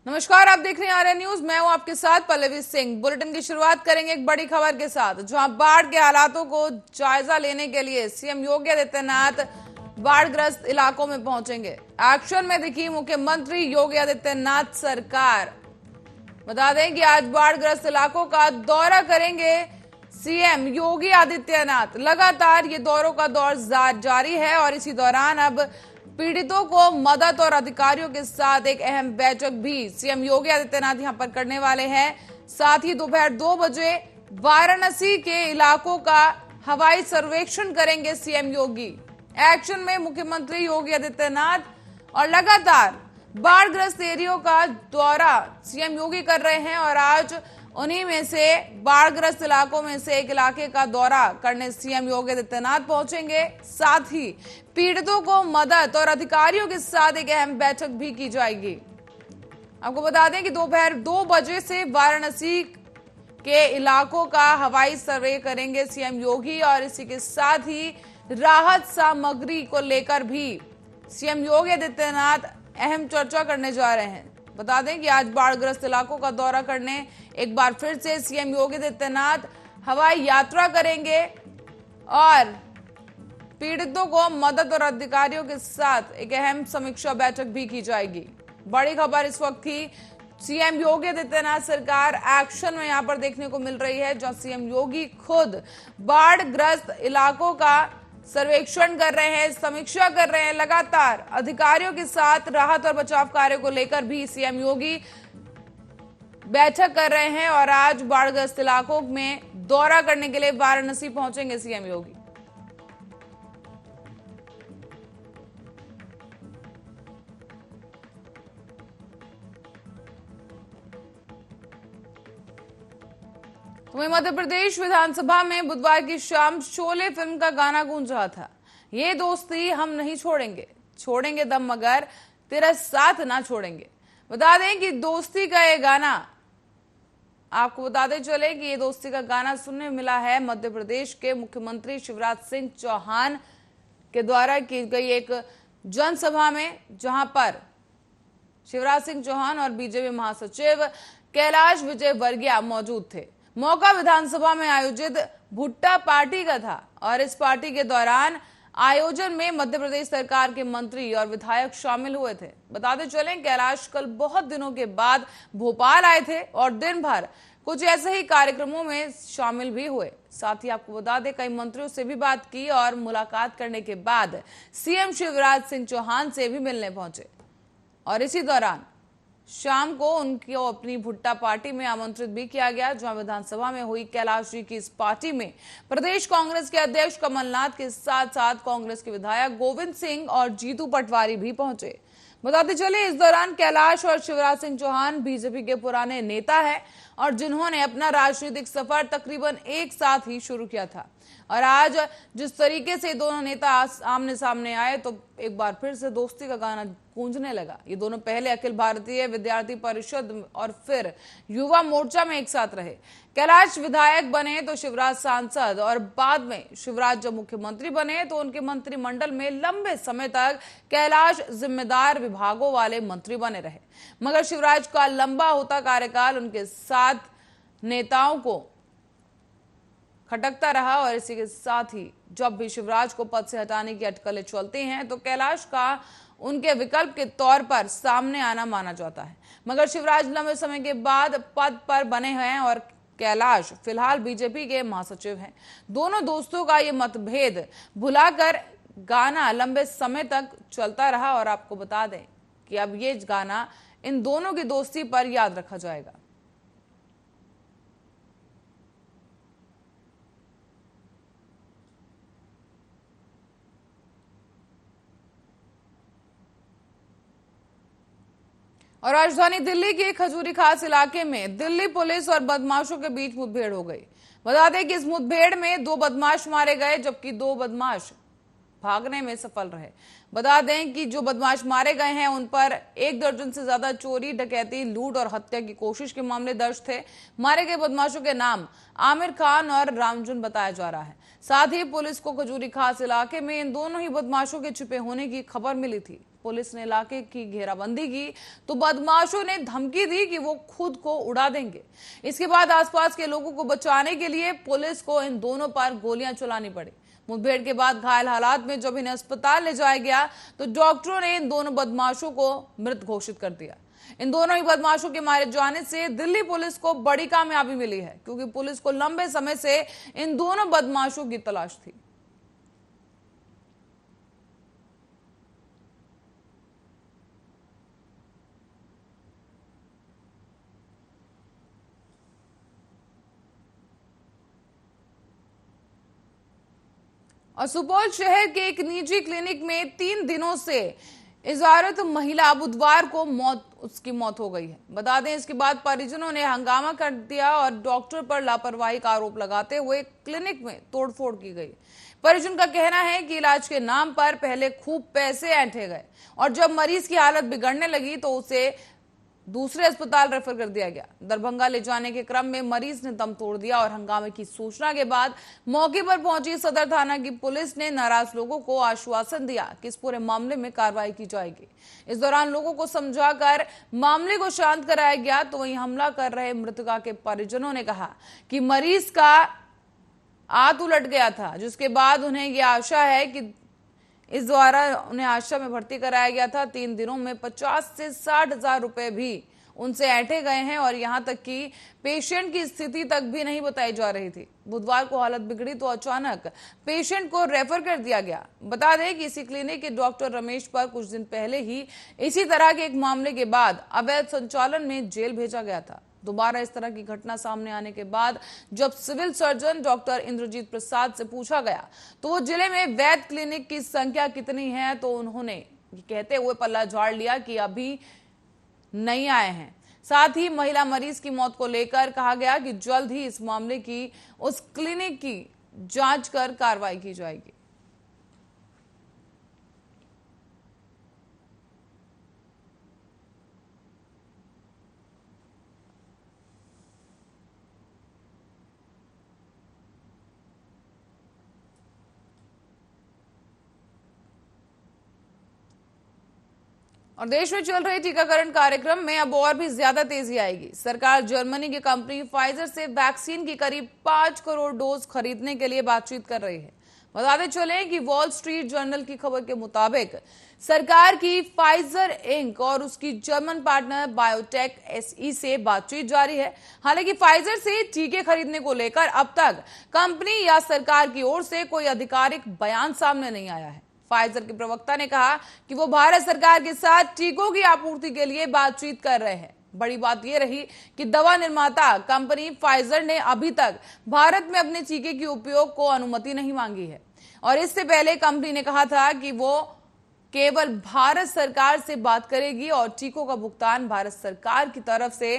नमस्कार, आप देख रहे हैं आर्य न्यूज। मैं हूं आपके साथ पल्लवी सिंह। बुलेटिन की शुरुआत करेंगे एक बड़ी खबर के साथ, जहां बाढ़ के हालातों को जायजा लेने के लिए सीएम योगी आदित्यनाथ बाढ़ग्रस्त इलाकों में पहुंचेंगे। एक्शन में दिखी मुख्यमंत्री योगी आदित्यनाथ सरकार। बता दें कि आज बाढ़ग्रस्त इलाकों का दौरा करेंगे सीएम योगी आदित्यनाथ। लगातार ये दौरों का दौर जारी है और इसी दौरान अब पीड़ितों को मदद और अधिकारियों के साथ एक अहम बैठक भी सीएम योगी आदित्यनाथ यहां पर करने वाले हैं। साथ ही दोपहर 2 बजे वाराणसी के इलाकों का हवाई सर्वेक्षण करेंगे सीएम योगी। एक्शन में मुख्यमंत्री योगी आदित्यनाथ और लगातार बाढ़ग्रस्त एरियो का दौरा सीएम योगी कर रहे हैं और आज उन्हीं में से बाढ़ग्रस्त इलाकों में से एक इलाके का दौरा करने सीएम योगी आदित्यनाथ पहुंचेंगे। साथ ही पीड़ितों को मदद और अधिकारियों के साथ एक अहम बैठक भी की जाएगी। आपको बता दें कि दोपहर 2 बजे से वाराणसी के इलाकों का हवाई सर्वे करेंगे सीएम योगी और इसी के साथ ही राहत सामग्री को लेकर भी सीएम योगी आदित्यनाथ अहम चर्चा करने जा रहे हैं। बता दें कि आज बाढ़ग्रस्त इलाकों का दौरा करने एक बार फिर से सीएम योगी आदित्यनाथ हवाई यात्रा करेंगे और पीड़ितों को मदद और अधिकारियों के साथ एक अहम समीक्षा बैठक भी की जाएगी। बड़ी खबर इस वक्त की सीएम योगी आदित्यनाथ सरकार एक्शन में यहां पर देखने को मिल रही है, जहां सीएम योगी खुद बाढ़ग्रस्त इलाकों का सर्वेक्षण कर रहे हैं, समीक्षा कर रहे हैं। लगातार अधिकारियों के साथ राहत और बचाव कार्य को लेकर भी सीएम योगी बैठक कर रहे हैं और आज बाढ़ग्रस्त इलाकों में दौरा करने के लिए वाराणसी पहुंचेंगे सीएम योगी। वहीं मध्य प्रदेश विधानसभा में बुधवार की शाम शोले फिल्म का गाना गूंज रहा था। ये दोस्ती हम नहीं छोड़ेंगे, छोड़ेंगे दम मगर तेरा साथ ना छोड़ेंगे। बता दें कि दोस्ती का ये गाना, आपको बताते चले कि ये दोस्ती का गाना सुनने मिला है मध्य प्रदेश के मुख्यमंत्री शिवराज सिंह चौहान के द्वारा की गई एक जनसभा में, जहां पर शिवराज सिंह चौहान और बीजेपी महासचिव कैलाश विजयवर्गीय मौजूद थे। मौका विधानसभा में आयोजित भुट्टा पार्टी का था और इस पार्टी के दौरान आयोजन में मध्य प्रदेश सरकार के मंत्री और विधायक शामिल हुए थे। बताते चलें कैलाश कल बहुत दिनों के बाद भोपाल आए थे और दिन भर कुछ ऐसे ही कार्यक्रमों में शामिल भी हुए। साथ ही आपको बता दें कई मंत्रियों से भी बात की और मुलाकात करने के बाद सीएम शिवराज सिंह चौहान से भी मिलने पहुंचे और इसी दौरान शाम को उनको अपनी भुट्टा पार्टी में आमंत्रित भी किया गया, जहां विधानसभा में हुई कैलाश जी की इस पार्टी में प्रदेश कांग्रेस के अध्यक्ष कमलनाथ के साथ साथ कांग्रेस के विधायक गोविंद सिंह और जीतू पटवारी भी पहुंचे। बताते चले इस दौरान कैलाश और शिवराज सिंह चौहान बीजेपी के पुराने नेता हैं और जिन्होंने अपना राजनीतिक सफर तकरीबन एक साथ ही शुरू किया था और आज जिस तरीके से दोनों नेता आमने सामने आए तो एक बार फिर से दोस्ती का गाना गूंजने लगा। ये दोनों पहले अखिल भारतीय विद्यार्थी परिषद और फिर युवा मोर्चा में एक साथ रहे। कैलाश विधायक बने तो शिवराज सांसद और बाद में शिवराज जब मुख्यमंत्री बने तो उनके मंत्रिमंडल में लंबे समय तक कैलाश जिम्मेदार विभागों वाले मंत्री बने रहे। मगर शिवराज का लंबा होता कार्यकाल उनके साथ नेताओं को खटकता रहा और इसी के साथ ही जब भी शिवराज को पद से हटाने की अटकलें चलती हैं तो कैलाश का उनके विकल्प के तौर पर सामने आना माना जाता है। मगर शिवराज लंबे समय के बाद पद पर बने हैं और कैलाश फिलहाल बीजेपी के महासचिव हैं। दोनों दोस्तों का ये मतभेद भुलाकर गाना लंबे समय तक चलता रहा और आपको बता दें कि अब ये गाना इन दोनों की दोस्ती पर याद रखा जाएगा। और राजधानी दिल्ली के खजूरी खास इलाके में दिल्ली पुलिस और बदमाशों के बीच मुठभेड़ हो गई। बता दें कि इस मुठभेड़ में 2 बदमाश मारे गए जबकि 2 बदमाश भागने में सफल रहे। बता दें कि जो बदमाश मारे गए हैं उन पर 1 दर्जन से ज्यादा चोरी, डकैती, लूट और हत्या की कोशिश के मामले दर्ज थे। मारे गए बदमाशों के नाम आमिर खान और रामजुन बताया जा रहा है। साथ ही पुलिस को खजूरी खास इलाके में इन दोनों ही बदमाशों के छिपे होने की खबर मिली थी। पुलिस ने इलाके की घेराबंदी की तो बदमाशों ने धमकी दी कि वो खुद को उड़ा देंगे। इसके बाद आसपास के लोगों को बचाने के लिए पुलिस को इन दोनों पर गोलियां चलानी पड़ी। मुठभेड़ के बाद घायल हालात में जब इन्हें अस्पताल ले जाया गया तो डॉक्टरों ने इन दोनों बदमाशों को मृत घोषित कर दिया। इन दोनों ही बदमाशों के मारे जाने से दिल्ली पुलिस को बड़ी कामयाबी मिली है, क्योंकि पुलिस को लंबे समय से इन दोनों बदमाशों की तलाश थी। और सुपौल शहर के एक निजी क्लिनिक में 3 दिनों से इजारत महिला बुधवार को उसकी मौत हो गई है। बता दें, इसके बाद परिजनों ने हंगामा कर दिया और डॉक्टर पर लापरवाही का आरोप लगाते हुए क्लिनिक में तोड़फोड़ की गई। परिजन का कहना है कि इलाज के नाम पर पहले खूब पैसे ऐंठे गए और जब मरीज की हालत बिगड़ने लगी तो उसे दूसरे अस्पताल रेफर कर दिया गया। दरभंगा ले जाने के क्रम में मरीज ने दम तोड़ दिया और हंगामे की सूचना के बाद मौके पर पहुंची सदर थाना की पुलिस ने नाराज लोगों को आश्वासन दिया कि इस पूरे मामले में कार्रवाई की जाएगी। इस दौरान लोगों को समझाकर मामले को शांत कराया गया। तो वहीं हमला कर रहे मृतका के परिजनों ने कहा कि मरीज का आंत उलट गया था, जिसके बाद उन्हें यह आशा है कि इस द्वारा उन्हें आशा में भर्ती कराया गया था। 3 दिनों में 50 से 60 हजार रुपए भी उनसे ऐंठे गए हैं और यहां तक कि पेशेंट की स्थिति तक भी नहीं बताई जा रही थी। बुधवार को हालत बिगड़ी तो अचानक पेशेंट को रेफर कर दिया गया। बता दें कि इसी क्लिनिक के डॉक्टर रमेश पर कुछ दिन पहले ही इसी तरह के एक मामले के बाद अवैध संचालन में जेल भेजा गया था। दोबारा इस तरह की घटना सामने आने के बाद जब सिविल सर्जन डॉक्टर इंद्रजीत प्रसाद से पूछा गया तो वो जिले में वैध क्लिनिक की संख्या कितनी है तो उन्होंने कहते हुए पल्ला झाड़ लिया कि अभी नहीं आए हैं। साथ ही महिला मरीज की मौत को लेकर कहा गया कि जल्द ही इस मामले की उस क्लिनिक की जांच कर कार्रवाई की जाएगी। और देश में चल रहे टीकाकरण कार्यक्रम में अब और भी ज्यादा तेजी आएगी। सरकार जर्मनी की कंपनी फाइजर से वैक्सीन की करीब 5 करोड़ डोज खरीदने के लिए बातचीत कर रही है। बताते चले कि वॉल स्ट्रीट जर्नल की खबर के मुताबिक सरकार की फाइजर इंक और उसकी जर्मन पार्टनर बायोटेक एसई से बातचीत जारी है। हालांकि फाइजर से टीके खरीदने को लेकर अब तक कंपनी या सरकार की ओर से कोई आधिकारिक बयान सामने नहीं आया है। फाइजर के प्रवक्ता ने कहा कि वो भारत सरकार के साथ टीकों की आपूर्ति के लिए बातचीत कर रहे हैं। बड़ी बात यह रही कि दवा निर्माता कंपनी फाइजर ने अभी तक भारत में अपने टीके के उपयोग को अनुमति नहीं मांगी है और इससे पहले कंपनी ने कहा था कि वो केवल भारत सरकार से बात करेगी और टीकों का भुगतान भारत सरकार की तरफ से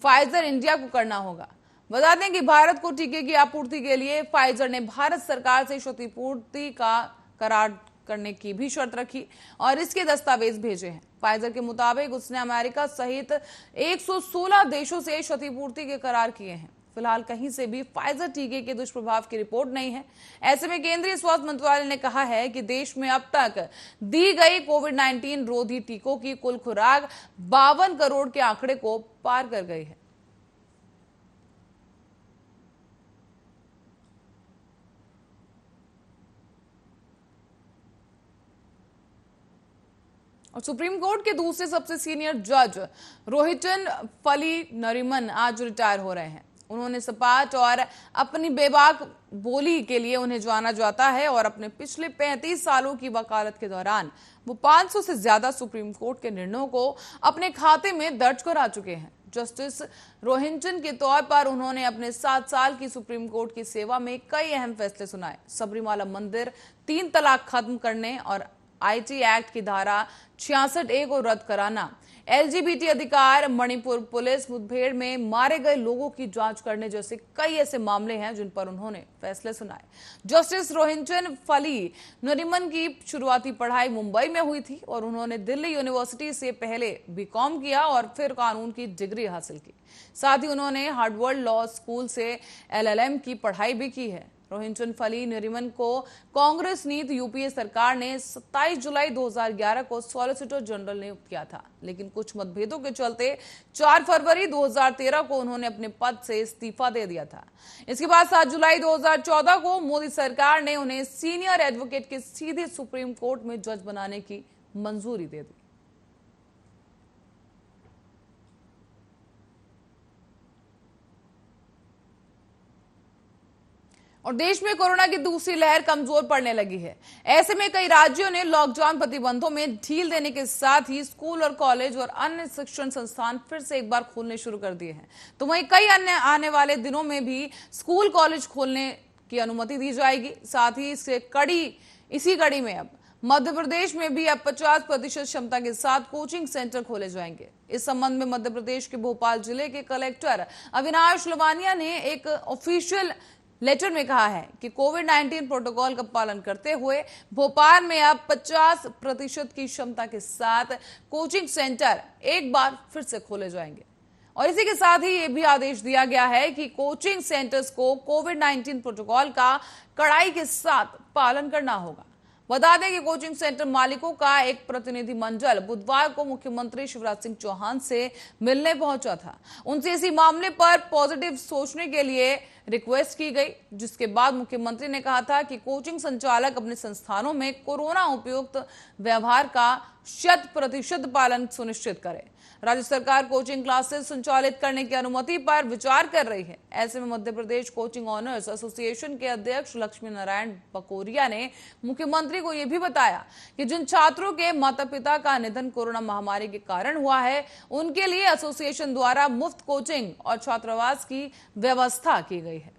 फाइजर इंडिया को करना होगा। बता दें कि भारत को टीके की आपूर्ति के लिए फाइजर ने भारत सरकार से क्षतिपूर्ति का करार करने की भी शर्त रखी और इसके दस्तावेज भेजे हैं। फाइजर के मुताबिक उसने अमेरिका सहित 116 देशों से क्षतिपूर्ति के करार किए हैं। फिलहाल कहीं से भी फाइजर टीके के दुष्प्रभाव की रिपोर्ट नहीं है। ऐसे में केंद्रीय स्वास्थ्य मंत्रालय ने कहा है कि देश में अब तक दी गई कोविड-19 रोधी टीकों की कुल खुराक 52 करोड़ के आंकड़े को पार कर गई है। और सुप्रीम कोर्ट के दूसरे सबसे सीनियर जज रोहिंटन फली नरीमन आज रिटायर हो रहे हैं। उन्होंने सपाट और अपनी बेबाक बोली के लिए उन्हें जाना जाता है और अपने पिछले 35 सालों की वकालत के दौरान वो 500 से ज्यादा सुप्रीम कोर्ट के निर्णयों को अपने खाते में दर्ज करा चुके हैं। जस्टिस रोहिंटन के तौर पर उन्होंने अपने 7 साल की सुप्रीम कोर्ट की सेवा में कई अहम फैसले सुनाए। सबरीमाला मंदिर 3 तलाक खत्म करने और आईटी एक्ट की धारा 66A को रद्द कराना, एलजीबीटी अधिकार, मणिपुर पुलिस मुठभेड़ में मारे गए लोगों की जांच करने जैसे कई ऐसे मामले हैं जिन पर उन्होंने फैसले सुनाए। जस्टिस रोहिंटन फली नरीमन की शुरुआती पढ़ाई मुंबई में हुई थी और उन्होंने दिल्ली यूनिवर्सिटी से पहले बीकॉम किया और फिर कानून की डिग्री हासिल की। साथ ही उन्होंने हार्वर्ड लॉ स्कूल से एलएलएम की पढ़ाई भी की है। रोहिंटन फली नरीमन को कांग्रेस नीति यूपीए सरकार ने 27 जुलाई 2011 को सॉलिसिटर जनरल नियुक्त किया था, लेकिन कुछ मतभेदों के चलते 4 फरवरी 2013 को उन्होंने अपने पद से इस्तीफा दे दिया था। इसके बाद 7 जुलाई 2014 को मोदी सरकार ने उन्हें सीनियर एडवोकेट के सीधे सुप्रीम कोर्ट में जज बनाने की मंजूरी दे दी। और देश में कोरोना की दूसरी लहर कमजोर पड़ने लगी है। ऐसे में कई राज्यों ने लॉकडाउन प्रतिबंधों में ढील देने के साथ ही स्कूल और कॉलेज और अन्य शिक्षण संस्थान फिर से एक बार खोलने शुरू कर दिए हैं। तो वहीं कई अन्य आने वाले दिनों में भी स्कूल कॉलेज खोलने की अनुमति दी जाएगी। साथ ही इसी कड़ी में अब मध्य प्रदेश में भी अब 50% क्षमता के साथ कोचिंग सेंटर खोले जाएंगे। इस संबंध में मध्य प्रदेश के भोपाल जिले के कलेक्टर अविनाश लवानिया ने एक ऑफिशियल लेटर में कहा है कि कोविड-19 प्रोटोकॉल का पालन करते हुए भोपाल में अब 50% की क्षमता के साथ कोचिंग सेंटर एक बार फिर से खोले जाएंगे। और इसी के साथ ही यह भी आदेश दिया गया है कि कोचिंग सेंटर्स को कोविड-19 प्रोटोकॉल का कड़ाई के साथ पालन करना होगा। बता दें कि कोचिंग सेंटर मालिकों का एक प्रतिनिधि मंडल बुधवार को मुख्यमंत्री शिवराज सिंह चौहान से मिलने पहुंचा था। उनसे इसी मामले पर पॉजिटिव सोचने के लिए रिक्वेस्ट की गई, जिसके बाद मुख्यमंत्री ने कहा था कि कोचिंग संचालक अपने संस्थानों में कोरोना उपयुक्त व्यवहार का 100% पालन सुनिश्चित करें। राज्य सरकार कोचिंग क्लासेस संचालित करने की अनुमति पर विचार कर रही है। ऐसे में Madhya Pradesh coaching owners association के अध्यक्ष लक्ष्मी नारायण बकोरिया ने मुख्यमंत्री को यह भी बताया कि जिन छात्रों के माता पिता का निधन कोरोना महामारी के कारण हुआ है, उनके लिए एसोसिएशन द्वारा मुफ्त कोचिंग और छात्रावास की व्यवस्था की गई है।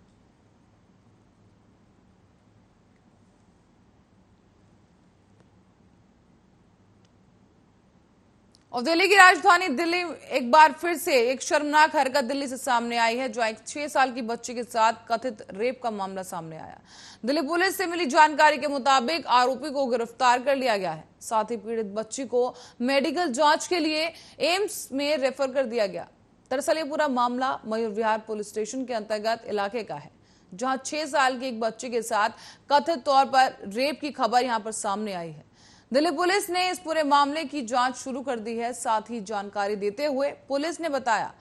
और दिल्ली की राजधानी दिल्ली एक बार फिर से एक शर्मनाक हरकत दिल्ली से सामने आई है, जहां एक 6 साल की बच्ची के साथ कथित रेप का मामला सामने आया। दिल्ली पुलिस से मिली जानकारी के मुताबिक आरोपी को गिरफ्तार कर लिया गया है। साथ ही पीड़ित बच्ची को मेडिकल जांच के लिए एम्स में रेफर कर दिया गया। दरअसल ये पूरा मामला मयूर विहार पुलिस स्टेशन के अंतर्गत इलाके का है, जहां 6 साल की एक बच्ची के साथ कथित तौर पर रेप की खबर यहां पर सामने आई है। दिल्ली पुलिस ने इस पूरे मामले की जांच शुरू कर दी है। साथ ही जानकारी देते हुए पुलिस ने बताया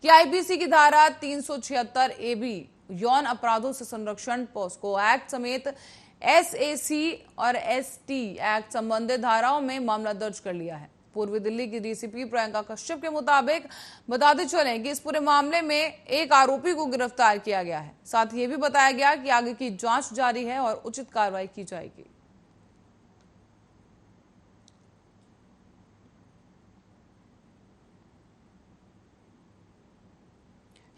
कि आईपीसी की धारा 376 AB यौन अपराधों से संरक्षण, पॉस्को एक्ट समेत SAC और ST एक्ट संबंधित धाराओं में मामला दर्ज कर लिया है। पूर्वी दिल्ली की डीसीपी प्रियंका कश्यप के मुताबिक बताते चले कि इस पूरे मामले में एक आरोपी को गिरफ्तार किया गया है। साथ ही ये भी बताया गया कि आगे की जांच जारी है और उचित कार्रवाई की जाएगी।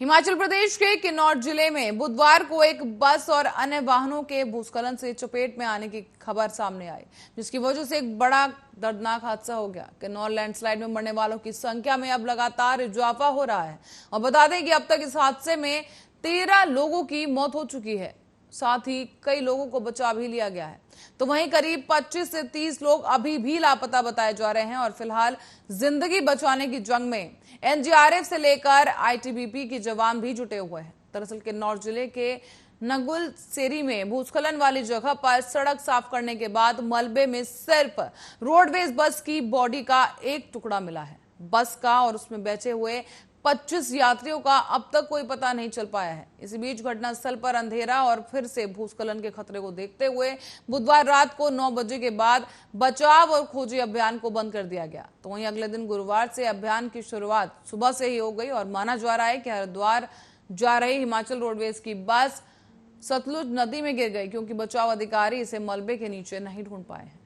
हिमाचल प्रदेश के किन्नौर जिले में बुधवार को एक बस और अन्य वाहनों के भूस्खलन से चपेट में आने की खबर सामने आई, जिसकी वजह से एक बड़ा दर्दनाक हादसा हो गया। किन्नौर लैंडस्लाइड में मरने वालों की संख्या में अब लगातार इजाफा हो रहा है। और बता दें कि अब तक इस हादसे में 13 लोगों की मौत हो चुकी है। साथ ही कई लोगों को बचा भी लिया गया है। तो वहीं करीब 25 से 30 लोग अभी भी लापता बताए जा रहे हैं और फिलहाल जिंदगी बचाने की जंग में एनडीआरएफ से लेकर आईटीबीपी के जवान भी जुटे हुए हैं। दरअसल किन्नौर जिले के नगुल सेरी में भूस्खलन वाली जगह पर सड़क साफ करने के बाद मलबे में सिर्फ रोडवेज बस की बॉडी का एक टुकड़ा मिला है। बस का और उसमें बैठे हुए 25 यात्रियों का अब तक कोई पता नहीं चल पाया है। इसी बीच घटनास्थल पर अंधेरा और फिर से भूस्खलन के खतरे को देखते हुए बुधवार रात को 9 बजे के बाद बचाव और खोजी अभियान को बंद कर दिया गया। तो वहीं अगले दिन गुरुवार से अभियान की शुरुआत सुबह से ही हो गई और माना जा रहा है कि हरिद्वार जा रही हिमाचल रोडवेज की बस सतलुज नदी में गिर गई, क्योंकि बचाव अधिकारी इसे मलबे के नीचे नहीं ढूंढ पाए हैं।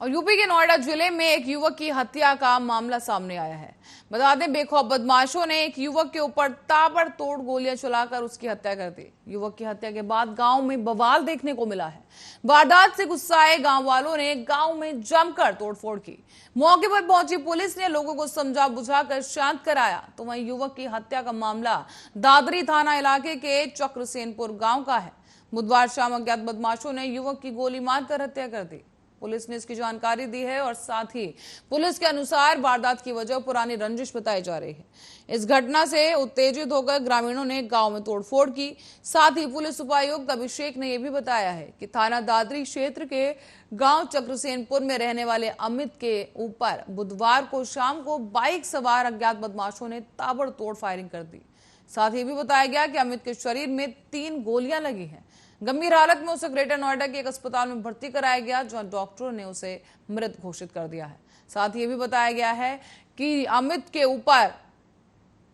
और यूपी के नोएडा जिले में एक युवक की हत्या का मामला सामने आया है। बता दें, बेखौफ बदमाशों ने एक युवक के ऊपर ताबड़तोड़ गोलियां चलाकर उसकी हत्या कर दी। युवक की हत्या के बाद गांव में बवाल देखने को मिला है। वारदात से गुस्साए गांव वालों ने गांव में जमकर तोड़फोड़ की। मौके पर पहुंची पुलिस ने लोगों को समझा बुझाकर शांत कराया। तो वहीं युवक की हत्या का मामला दादरी थाना इलाके के चक्रसेनपुर गांव का है। बुधवार शाम अज्ञात बदमाशों ने युवक की गोली मारकर हत्या कर दी। पुलिस ने इसकी जानकारी दी है और साथ ही पुलिस के अनुसार वारदात की वजह पुरानी रंजिश बताई जा रही है। इस घटना से उत्तेजित होकर ग्रामीणों ने गांव में तोड़फोड़ की। साथ ही पुलिस उपायुक्त अभिषेक ने यह भी बताया है कि थाना दादरी क्षेत्र के गांव चक्रसेनपुर में रहने वाले अमित के ऊपर बुधवार को शाम को बाइक सवार अज्ञात बदमाशों ने ताबड़तोड़ फायरिंग कर दी। साथ ही भी बताया गया कि अमित के शरीर में 3 गोलियां लगी हैं। गंभीर हालत में उसे ग्रेटर नोएडा के एक अस्पताल में भर्ती कराया गया, जहां डॉक्टरों ने उसे मृत घोषित कर दिया है। साथ ही ये भी बताया गया है कि अमित के ऊपर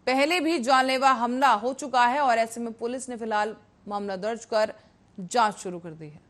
पहले भी जानलेवा हमला हो चुका है और ऐसे में पुलिस ने फिलहाल मामला दर्ज कर जांच शुरू कर दी है।